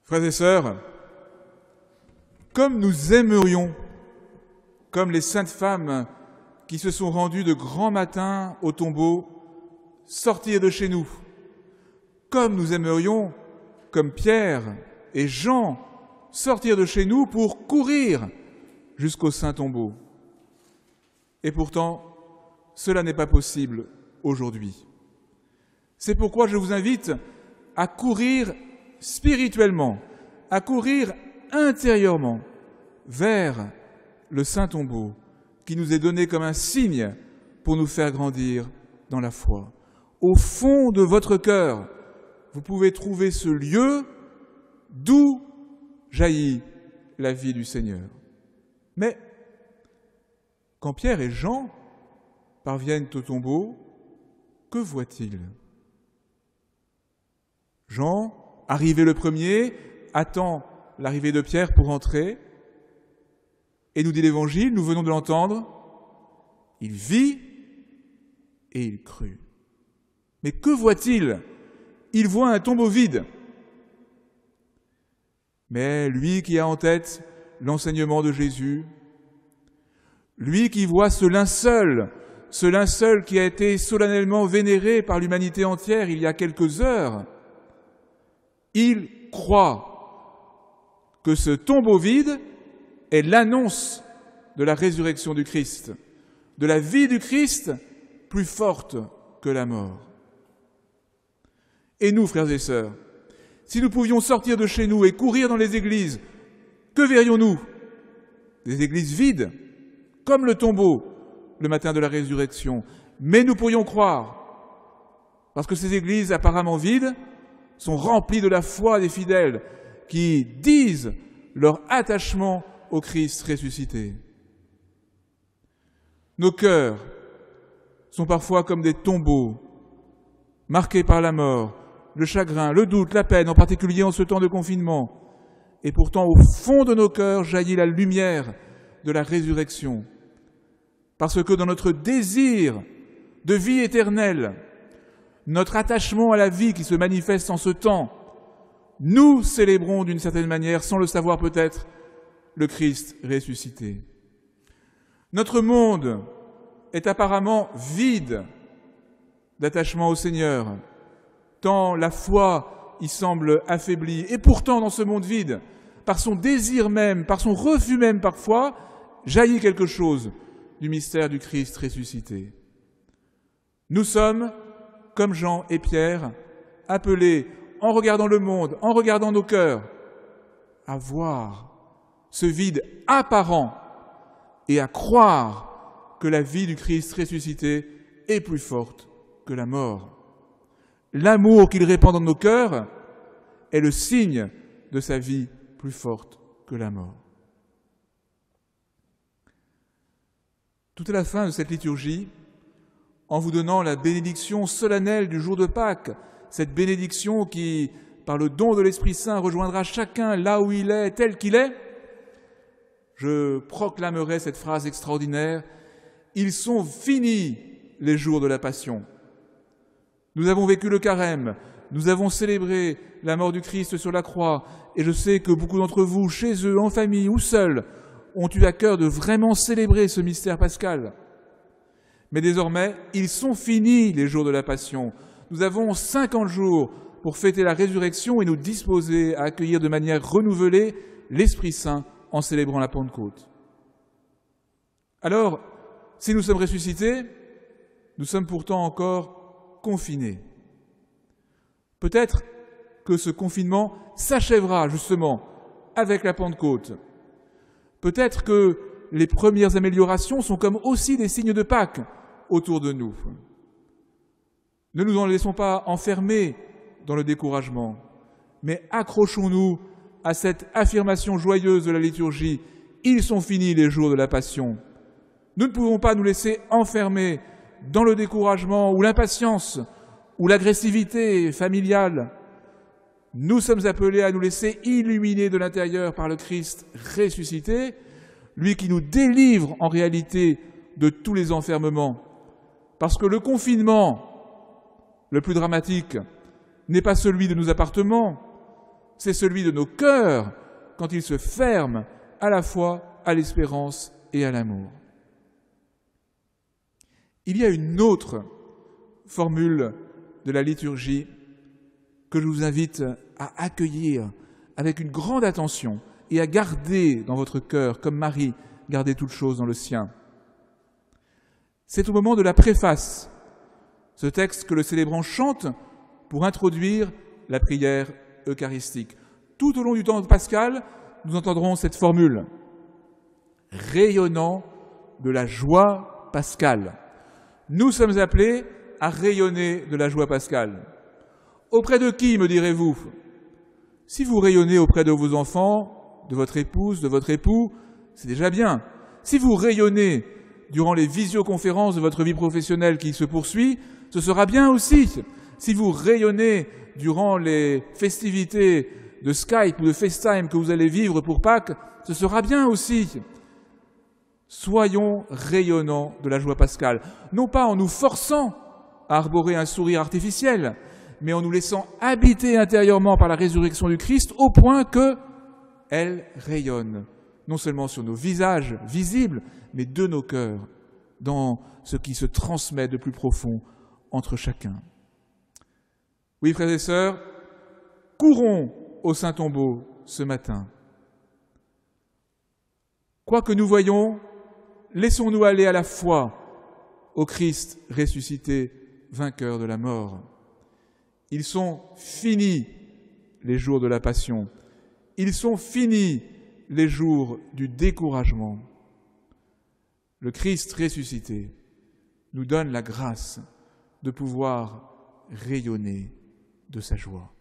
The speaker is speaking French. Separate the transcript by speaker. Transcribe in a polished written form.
Speaker 1: Frères et sœurs, comme nous aimerions, comme les saintes femmes qui se sont rendues de grand matin au tombeau, sortir de chez nous, comme nous aimerions, comme Pierre et Jean, sortir de chez nous pour courir jusqu'au saint tombeau. Et pourtant, cela n'est pas possible aujourd'hui. C'est pourquoi je vous invite à courir spirituellement, à courir intérieurement vers le saint tombeau qui nous est donné comme un signe pour nous faire grandir dans la foi. Au fond de votre cœur, vous pouvez trouver ce lieu d'où jaillit la vie du Seigneur. Mais quand Pierre et Jean parviennent au tombeau, que voient-ils? Jean, arrivé le premier, attend l'arrivée de Pierre pour entrer. Et nous dit l'Évangile, nous venons de l'entendre, il vit et il crut. Mais que voit-il? Il voit un tombeau vide. Mais lui qui a en tête l'enseignement de Jésus, lui qui voit ce linceul qui a été solennellement vénéré par l'humanité entière il y a quelques heures, il croit que ce tombeau vide est l'annonce de la résurrection du Christ, de la vie du Christ plus forte que la mort. Et nous, frères et sœurs, si nous pouvions sortir de chez nous et courir dans les églises, que verrions-nous? Des églises vides, comme le tombeau le matin de la résurrection. Mais nous pourrions croire, parce que ces églises apparemment vides sont remplies de la foi des fidèles qui disent leur attachement au Christ ressuscité. Nos cœurs sont parfois comme des tombeaux, marqués par la mort, le chagrin, le doute, la peine, en particulier en ce temps de confinement. Et pourtant, au fond de nos cœurs jaillit la lumière de la résurrection. Parce que dans notre désir de vie éternelle, notre attachement à la vie qui se manifeste en ce temps, nous célébrons d'une certaine manière, sans le savoir peut-être, le Christ ressuscité. Notre monde est apparemment vide d'attachement au Seigneur, tant la foi y semble affaiblie. Et pourtant, dans ce monde vide, par son désir même, par son refus même parfois, jaillit quelque chose du mystère du Christ ressuscité. Nous sommes, comme Jean et Pierre, appelés, en regardant le monde, en regardant nos cœurs, à voir ce vide apparent et à croire que la vie du Christ ressuscité est plus forte que la mort. L'amour qu'il répand dans nos cœurs est le signe de sa vie plus forte que la mort. Tout à la fin de cette liturgie, en vous donnant la bénédiction solennelle du jour de Pâques, cette bénédiction qui, par le don de l'Esprit Saint, rejoindra chacun là où il est, tel qu'il est, je proclamerai cette phrase extraordinaire: « Ils sont finis les jours de la Passion ». Nous avons vécu le carême, nous avons célébré la mort du Christ sur la croix, et je sais que beaucoup d'entre vous, chez eux, en famille ou seuls, ont eu à cœur de vraiment célébrer ce mystère pascal. Mais désormais, ils sont finis les jours de la Passion. Nous avons 50 jours pour fêter la résurrection et nous disposer à accueillir de manière renouvelée l'Esprit Saint en célébrant la Pentecôte. Alors, si nous sommes ressuscités, nous sommes pourtant encore confinés. Peut-être que ce confinement s'achèvera justement avec la Pentecôte. Peut-être que les premières améliorations sont comme aussi des signes de Pâques autour de nous. Ne nous en laissons pas enfermer dans le découragement, mais accrochons-nous à cette affirmation joyeuse de la liturgie. Ils sont finis les jours de la Passion. Nous ne pouvons pas nous laisser enfermer dans le découragement ou l'impatience ou l'agressivité familiale. Nous sommes appelés à nous laisser illuminer de l'intérieur par le Christ ressuscité, lui qui nous délivre en réalité de tous les enfermements. Parce que le confinement le plus dramatique n'est pas celui de nos appartements, c'est celui de nos cœurs quand ils se ferment à la fois à l'espérance et à l'amour. Il y a une autre formule de la liturgie que je vous invite à accueillir avec une grande attention et à garder dans votre cœur, comme Marie gardait toutes choses dans le sien. C'est au moment de la préface, ce texte que le célébrant chante pour introduire la prière eucharistique. Tout au long du temps pascal, nous entendrons cette formule, rayonnant de la joie pascale. Nous sommes appelés à rayonner de la joie pascale. Auprès de qui, me direz-vous? Si vous rayonnez auprès de vos enfants, de votre épouse, de votre époux, c'est déjà bien. Si vous rayonnez durant les visioconférences de votre vie professionnelle qui se poursuit, ce sera bien aussi. Si vous rayonnez durant les festivités de Skype ou de FaceTime que vous allez vivre pour Pâques, ce sera bien aussi. Soyons rayonnants de la joie pascale, non pas en nous forçant à arborer un sourire artificiel, mais en nous laissant habiter intérieurement par la résurrection du Christ au point qu'elle rayonne, non seulement sur nos visages visibles, mais de nos cœurs, dans ce qui se transmet de plus profond entre chacun. Oui, frères et sœurs, courons au Saint-Tombeau ce matin. Quoi que nous voyons, laissons-nous aller à la foi au Christ ressuscité, vainqueur de la mort. Ils sont finis les jours de la passion. Ils sont finis les jours du découragement. Le Christ ressuscité nous donne la grâce de pouvoir rayonner de sa joie.